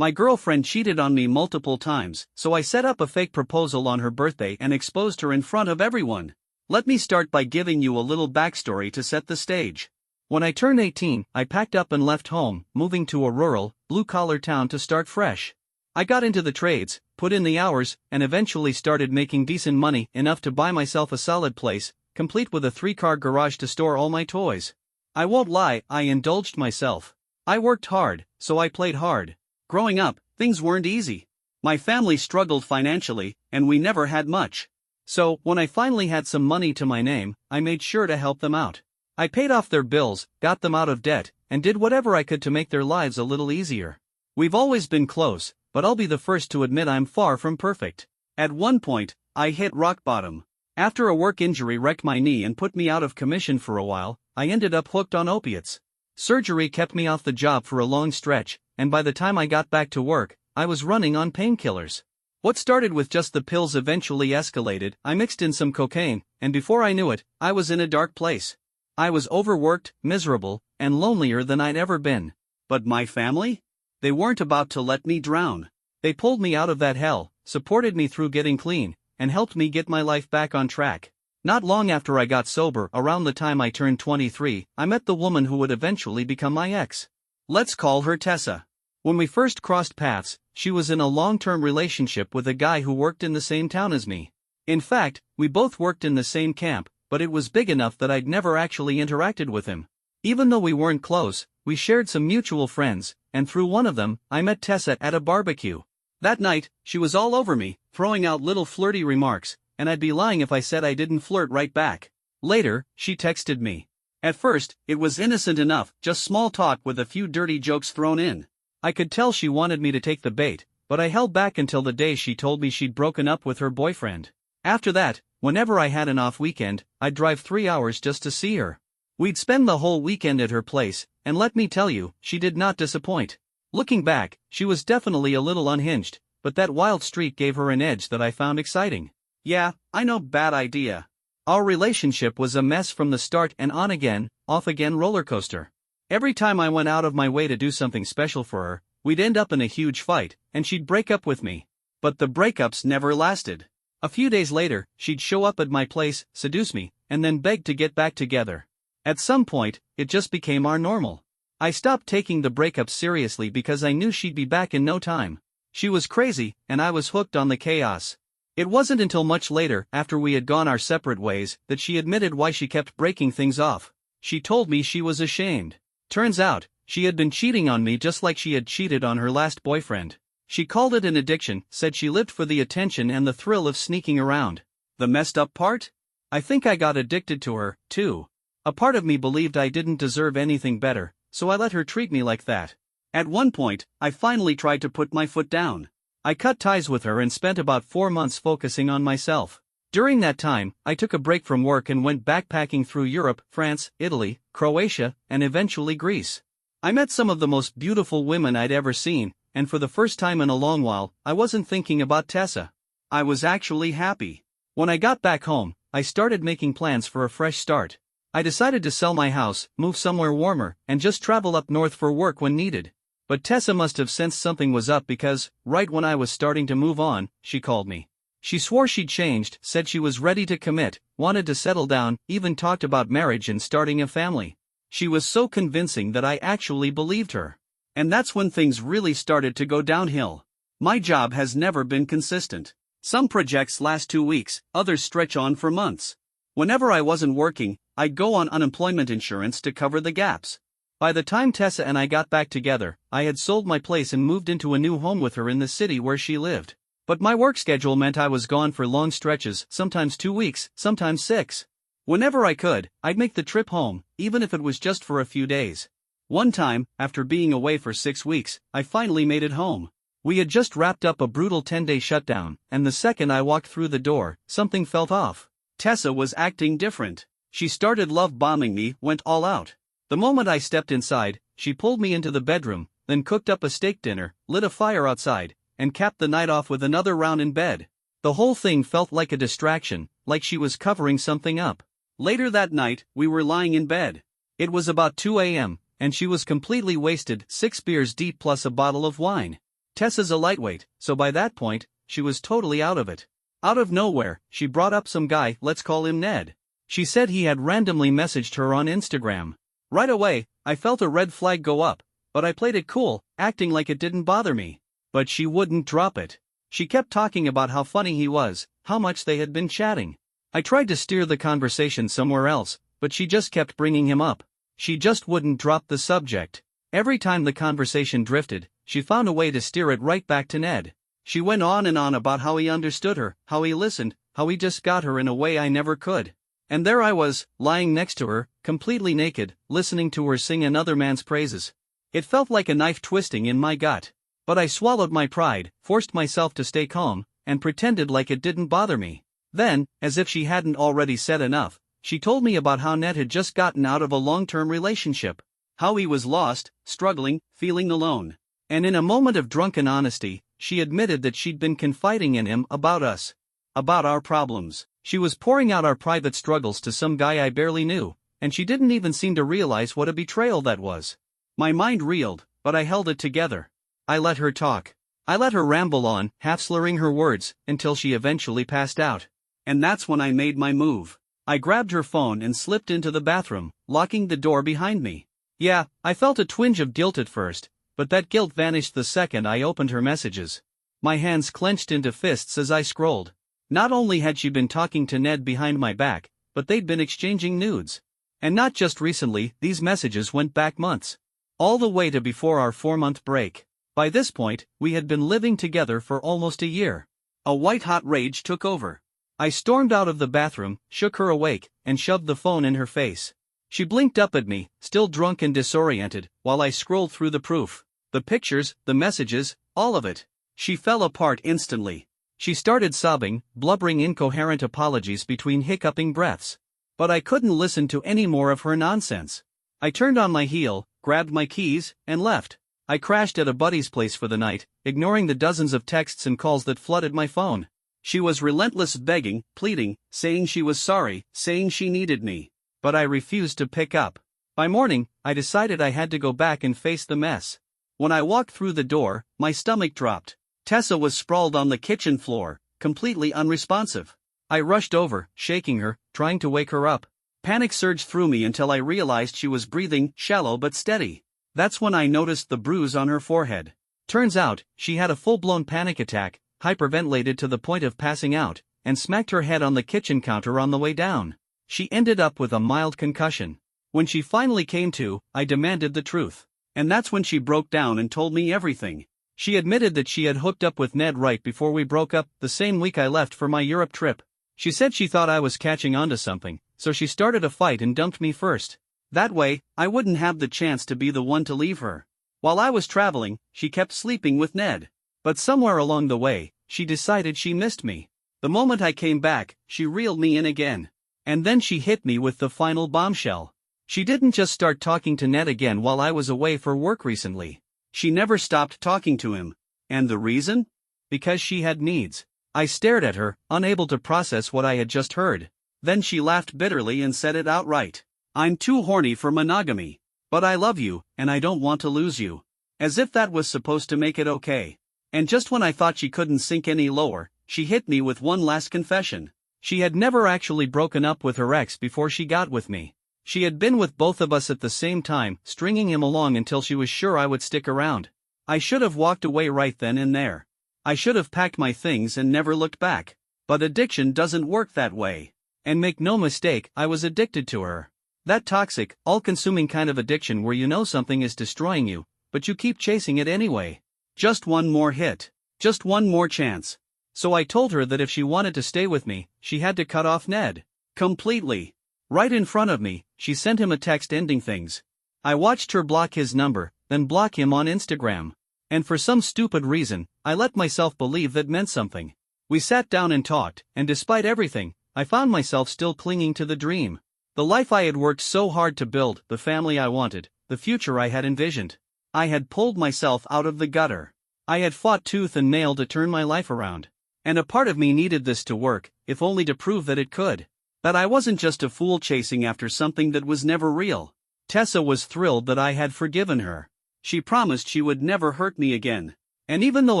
My girlfriend cheated on me multiple times, so I set up a fake proposal on her birthday and exposed her in front of everyone. Let me start by giving you a little backstory to set the stage. When I turned 18, I packed up and left home, moving to a rural, blue-collar town to start fresh. I got into the trades, put in the hours, and eventually started making decent money, enough to buy myself a solid place, complete with a 3-car garage to store all my toys. I won't lie, I indulged myself. I worked hard, so I played hard. Growing up, things weren't easy. My family struggled financially, and we never had much. So, when I finally had some money to my name, I made sure to help them out. I paid off their bills, got them out of debt, and did whatever I could to make their lives a little easier. We've always been close, but I'll be the first to admit I'm far from perfect. At one point, I hit rock bottom. After a work injury wrecked my knee and put me out of commission for a while, I ended up hooked on opiates. Surgery kept me off the job for a long stretch, and by the time I got back to work, I was running on painkillers. What started with just the pills eventually escalated. I mixed in some cocaine, and before I knew it, I was in a dark place. I was overworked, miserable, and lonelier than I'd ever been. But my family? They weren't about to let me drown. They pulled me out of that hell, supported me through getting clean, and helped me get my life back on track. Not long after I got sober, around the time I turned 23, I met the woman who would eventually become my ex. Let's call her Tessa. When we first crossed paths, she was in a long-term relationship with a guy who worked in the same town as me. In fact, we both worked in the same camp, but it was big enough that I'd never actually interacted with him. Even though we weren't close, we shared some mutual friends, and through one of them, I met Tessa at a barbecue. That night, she was all over me, throwing out little flirty remarks, and I'd be lying if I said I didn't flirt right back. Later, she texted me. At first, it was innocent enough, just small talk with a few dirty jokes thrown in. I could tell she wanted me to take the bait, but I held back until the day she told me she'd broken up with her boyfriend. After that, whenever I had an off weekend, I'd drive 3 hours just to see her. We'd spend the whole weekend at her place, and let me tell you, she did not disappoint. Looking back, she was definitely a little unhinged, but that wild streak gave her an edge that I found exciting. Yeah, I know, bad idea. Our relationship was a mess from the start, and on again, off again roller coaster. Every time I went out of my way to do something special for her, we'd end up in a huge fight, and she'd break up with me. But the breakups never lasted. A few days later, she'd show up at my place, seduce me, and then beg to get back together. At some point, it just became our normal. I stopped taking the breakup seriously because I knew she'd be back in no time. She was crazy, and I was hooked on the chaos. It wasn't until much later, after we had gone our separate ways, that she admitted why she kept breaking things off. She told me she was ashamed. Turns out, she had been cheating on me just like she had cheated on her last boyfriend. She called it an addiction, said she lived for the attention and the thrill of sneaking around. The messed up part? I think I got addicted to her, too. A part of me believed I didn't deserve anything better, so I let her treat me like that. At one point, I finally tried to put my foot down. I cut ties with her and spent about 4 months focusing on myself. During that time, I took a break from work and went backpacking through Europe, France, Italy, Croatia, and eventually Greece. I met some of the most beautiful women I'd ever seen, and for the first time in a long while, I wasn't thinking about Tessa. I was actually happy. When I got back home, I started making plans for a fresh start. I decided to sell my house, move somewhere warmer, and just travel up north for work when needed. But Tessa must have sensed something was up because, right when I was starting to move on, she called me. She swore she'd changed, said she was ready to commit, wanted to settle down, even talked about marriage and starting a family. She was so convincing that I actually believed her. And that's when things really started to go downhill. My job has never been consistent. Some projects last 2 weeks, others stretch on for months. Whenever I wasn't working, I'd go on unemployment insurance to cover the gaps. By the time Tessa and I got back together, I had sold my place and moved into a new home with her in the city where she lived. But my work schedule meant I was gone for long stretches, sometimes 2 weeks, sometimes 6. Whenever I could, I'd make the trip home, even if it was just for a few days. One time, after being away for 6 weeks, I finally made it home. We had just wrapped up a brutal 10-day shutdown, and the second I walked through the door, something felt off. Tessa was acting different. She started love-bombing me, went all out. The moment I stepped inside, she pulled me into the bedroom, then cooked up a steak dinner, lit a fire outside, and capped the night off with another round in bed. The whole thing felt like a distraction, like she was covering something up. Later that night, we were lying in bed. It was about 2 a.m., and she was completely wasted, 6 beers deep plus a bottle of wine. Tessa's a lightweight, so by that point, she was totally out of it. Out of nowhere, she brought up some guy, let's call him Ned. She said he had randomly messaged her on Instagram. Right away, I felt a red flag go up, but I played it cool, acting like it didn't bother me. But she wouldn't drop it. She kept talking about how funny he was, how much they had been chatting. I tried to steer the conversation somewhere else, but she just kept bringing him up. She just wouldn't drop the subject. Every time the conversation drifted, she found a way to steer it right back to Ned. She went on and on about how he understood her, how he listened, how he just got her in a way I never could. And there I was, lying next to her, completely naked, listening to her sing another man's praises. It felt like a knife twisting in my gut. But I swallowed my pride, forced myself to stay calm, and pretended like it didn't bother me. Then, as if she hadn't already said enough, she told me about how Ned had just gotten out of a long-term relationship. How he was lost, struggling, feeling alone. And in a moment of drunken honesty, she admitted that she'd been confiding in him about us. About our problems. She was pouring out our private struggles to some guy I barely knew, and she didn't even seem to realize what a betrayal that was. My mind reeled, but I held it together. I let her talk. I let her ramble on, half slurring her words, until she eventually passed out. And that's when I made my move. I grabbed her phone and slipped into the bathroom, locking the door behind me. Yeah, I felt a twinge of guilt at first, but that guilt vanished the second I opened her messages. My hands clenched into fists as I scrolled. Not only had she been talking to Ned behind my back, but they'd been exchanging nudes. And not just recently, these messages went back months. All the way to before our 4-month break. By this point, we had been living together for almost a year. A white-hot rage took over. I stormed out of the bathroom, shook her awake, and shoved the phone in her face. She blinked up at me, still drunk and disoriented, while I scrolled through the proof. The pictures, the messages, all of it. She fell apart instantly. She started sobbing, blubbering incoherent apologies between hiccuping breaths. But I couldn't listen to any more of her nonsense. I turned on my heel, grabbed my keys, and left. I crashed at a buddy's place for the night, ignoring the dozens of texts and calls that flooded my phone. She was relentless, begging, pleading, saying she was sorry, saying she needed me. But I refused to pick up. By morning, I decided I had to go back and face the mess. When I walked through the door, my stomach dropped. Tessa was sprawled on the kitchen floor, completely unresponsive. I rushed over, shaking her, trying to wake her up. Panic surged through me until I realized she was breathing, shallow but steady. That's when I noticed the bruise on her forehead. Turns out, she had a full-blown panic attack, hyperventilated to the point of passing out, and smacked her head on the kitchen counter on the way down. She ended up with a mild concussion. When she finally came to, I demanded the truth. And that's when she broke down and told me everything. She admitted that she had hooked up with Ned right before we broke up, the same week I left for my Europe trip. She said she thought I was catching on to something, so she started a fight and dumped me first. That way, I wouldn't have the chance to be the one to leave her. While I was traveling, she kept sleeping with Ned. But somewhere along the way, she decided she missed me. The moment I came back, she reeled me in again. And then she hit me with the final bombshell. She didn't just start talking to Ned again while I was away for work recently. She never stopped talking to him. And the reason? Because she had needs. I stared at her, unable to process what I had just heard. Then she laughed bitterly and said it outright. I'm too horny for monogamy. But I love you, and I don't want to lose you. As if that was supposed to make it okay. And just when I thought she couldn't sink any lower, she hit me with one last confession. She had never actually broken up with her ex before she got with me. She had been with both of us at the same time, stringing him along until she was sure I would stick around. I should have walked away right then and there. I should have packed my things and never looked back. But addiction doesn't work that way. And make no mistake, I was addicted to her. That toxic, all-consuming kind of addiction where you know something is destroying you, but you keep chasing it anyway. Just one more hit. Just one more chance. So I told her that if she wanted to stay with me, she had to cut off Ned. Completely. Right in front of me, she sent him a text ending things. I watched her block his number, then block him on Instagram. And for some stupid reason, I let myself believe that meant something. We sat down and talked, and despite everything, I found myself still clinging to the dream. The life I had worked so hard to build, the family I wanted, the future I had envisioned. I had pulled myself out of the gutter. I had fought tooth and nail to turn my life around. And a part of me needed this to work, if only to prove that it could. That I wasn't just a fool chasing after something that was never real. Tessa was thrilled that I had forgiven her. She promised she would never hurt me again. And even though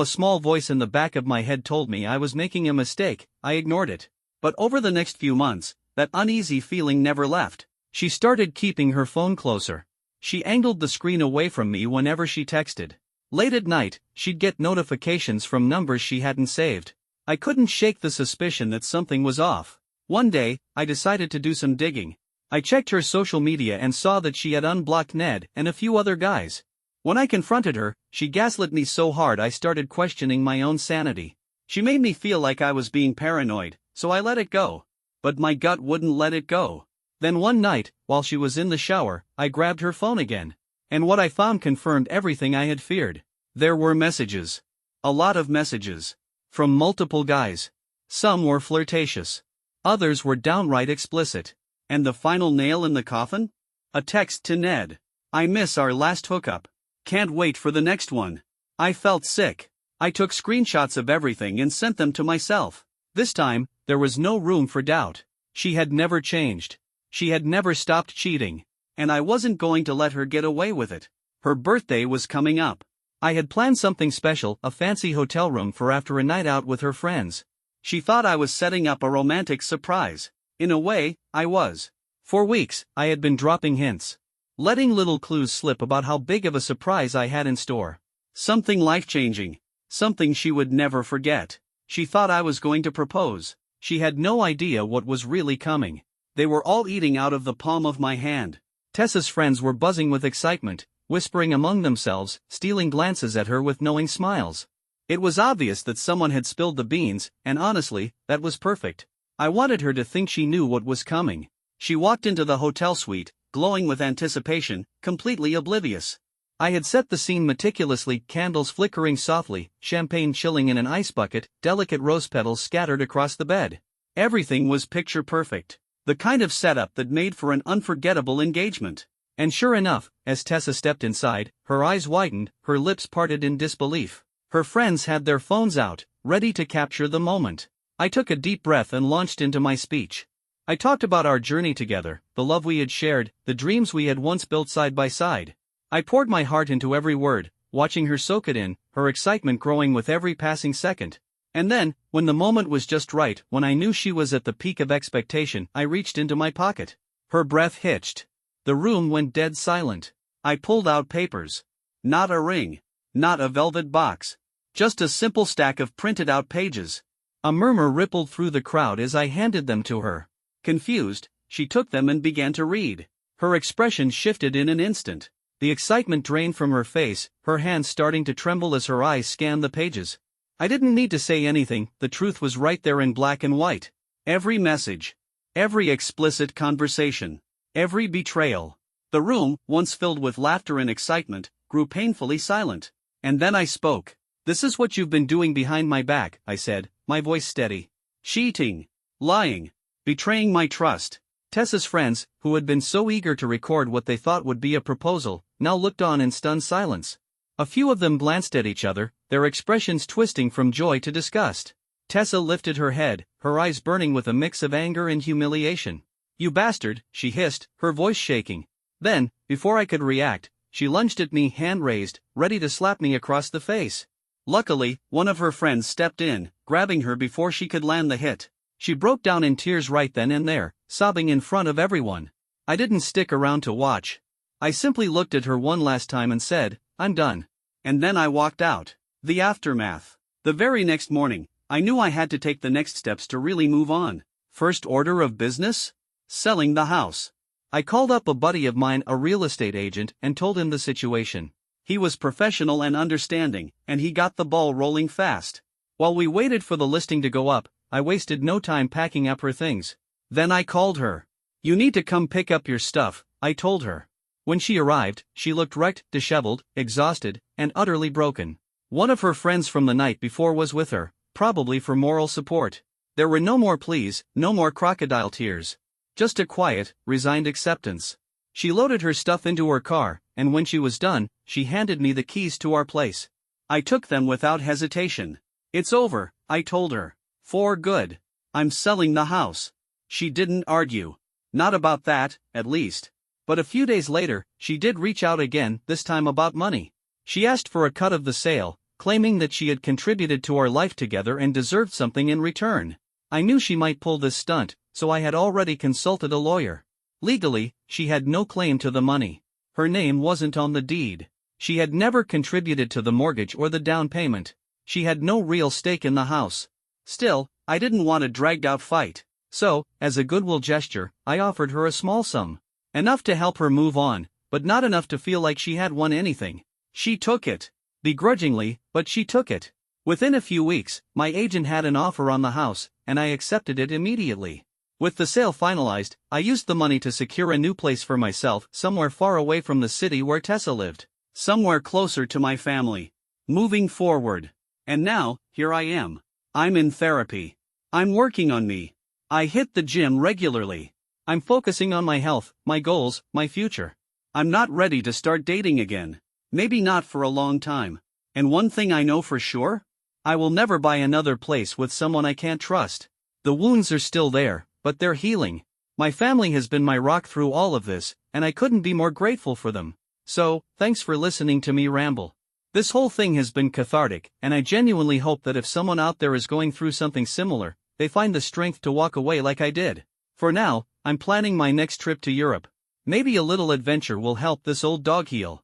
a small voice in the back of my head told me I was making a mistake, I ignored it. But over the next few months, that uneasy feeling never left. She started keeping her phone closer. She angled the screen away from me whenever she texted. Late at night, she'd get notifications from numbers she hadn't saved. I couldn't shake the suspicion that something was off. One day, I decided to do some digging. I checked her social media and saw that she had unblocked Ned and a few other guys. When I confronted her, she gaslit me so hard I started questioning my own sanity. She made me feel like I was being paranoid, so I let it go. But my gut wouldn't let it go. Then one night, while she was in the shower, I grabbed her phone again. And what I found confirmed everything I had feared. There were messages. A lot of messages. From multiple guys. Some were flirtatious. Others were downright explicit. And the final nail in the coffin? A text to Ned. "I miss our last hookup. Can't wait for the next one." I felt sick. I took screenshots of everything and sent them to myself. This time, there was no room for doubt. She had never changed. She had never stopped cheating. And I wasn't going to let her get away with it. Her birthday was coming up. I had planned something special, a fancy hotel room for after a night out with her friends. She thought I was setting up a romantic surprise. In a way, I was. For weeks, I had been dropping hints. Letting little clues slip about how big of a surprise I had in store. Something life-changing. Something she would never forget. She thought I was going to propose. She had no idea what was really coming. They were all eating out of the palm of my hand. Tessa's friends were buzzing with excitement, whispering among themselves, stealing glances at her with knowing smiles. It was obvious that someone had spilled the beans, and honestly, that was perfect. I wanted her to think she knew what was coming. She walked into the hotel suite, glowing with anticipation, completely oblivious. I had set the scene meticulously, candles flickering softly, champagne chilling in an ice bucket, delicate rose petals scattered across the bed. Everything was picture perfect. The kind of setup that made for an unforgettable engagement. And sure enough, as Tessa stepped inside, her eyes widened, her lips parted in disbelief. Her friends had their phones out, ready to capture the moment. I took a deep breath and launched into my speech. I talked about our journey together, the love we had shared, the dreams we had once built side by side. I poured my heart into every word, watching her soak it in, her excitement growing with every passing second. And then, when the moment was just right, when I knew she was at the peak of expectation, I reached into my pocket. Her breath hitched. The room went dead silent. I pulled out papers. Not a ring. Not a velvet box. Just a simple stack of printed-out pages. A murmur rippled through the crowd as I handed them to her. Confused, she took them and began to read. Her expression shifted in an instant. The excitement drained from her face, her hands starting to tremble as her eyes scanned the pages. I didn't need to say anything, the truth was right there in black and white. Every message. Every explicit conversation. Every betrayal. The room, once filled with laughter and excitement, grew painfully silent. And then I spoke. "This is what you've been doing behind my back," I said, my voice steady. "Cheating. Lying. Betraying my trust." Tessa's friends, who had been so eager to record what they thought would be a proposal, now looked on in stunned silence. A few of them glanced at each other, their expressions twisting from joy to disgust. Tessa lifted her head, her eyes burning with a mix of anger and humiliation. "You bastard," she hissed, her voice shaking. Then, before I could react, she lunged at me, hand raised, ready to slap me across the face. Luckily, one of her friends stepped in, grabbing her before she could land the hit. She broke down in tears right then and there, sobbing in front of everyone. I didn't stick around to watch. I simply looked at her one last time and said, "I'm done." And then I walked out. The aftermath. The very next morning, I knew I had to take the next steps to really move on. First order of business? Selling the house. I called up a buddy of mine, a real estate agent, and told him the situation. He was professional and understanding, and he got the ball rolling fast. While we waited for the listing to go up, I wasted no time packing up her things. Then I called her. "You need to come pick up your stuff," I told her. When she arrived, she looked wrecked, disheveled, exhausted, and utterly broken. One of her friends from the night before was with her, probably for moral support. There were no more pleas, no more crocodile tears. Just a quiet, resigned acceptance. She loaded her stuff into her car, and when she was done, she handed me the keys to our place. I took them without hesitation. "It's over," I told her. "For good. I'm selling the house." She didn't argue. Not about that, at least. But a few days later, she did reach out again, this time about money. She asked for a cut of the sale, claiming that she had contributed to our life together and deserved something in return. I knew she might pull this stunt, so I had already consulted a lawyer. Legally, she had no claim to the money. Her name wasn't on the deed. She had never contributed to the mortgage or the down payment. She had no real stake in the house. Still, I didn't want a dragged-out fight. So, as a goodwill gesture, I offered her a small sum. Enough to help her move on, but not enough to feel like she had won anything. She took it. Begrudgingly, but she took it. Within a few weeks, my agent had an offer on the house, and I accepted it immediately. With the sale finalized, I used the money to secure a new place for myself somewhere far away from the city where Tessa lived. Somewhere closer to my family. Moving forward. And now, here I am. I'm in therapy. I'm working on me. I hit the gym regularly. I'm focusing on my health, my goals, my future. I'm not ready to start dating again. Maybe not for a long time. And one thing I know for sure? I will never buy another place with someone I can't trust. The wounds are still there, but they're healing. My family has been my rock through all of this, and I couldn't be more grateful for them. So, thanks for listening to me ramble. This whole thing has been cathartic, and I genuinely hope that if someone out there is going through something similar, they find the strength to walk away like I did. For now, I'm planning my next trip to Europe. Maybe a little adventure will help this old dog heal.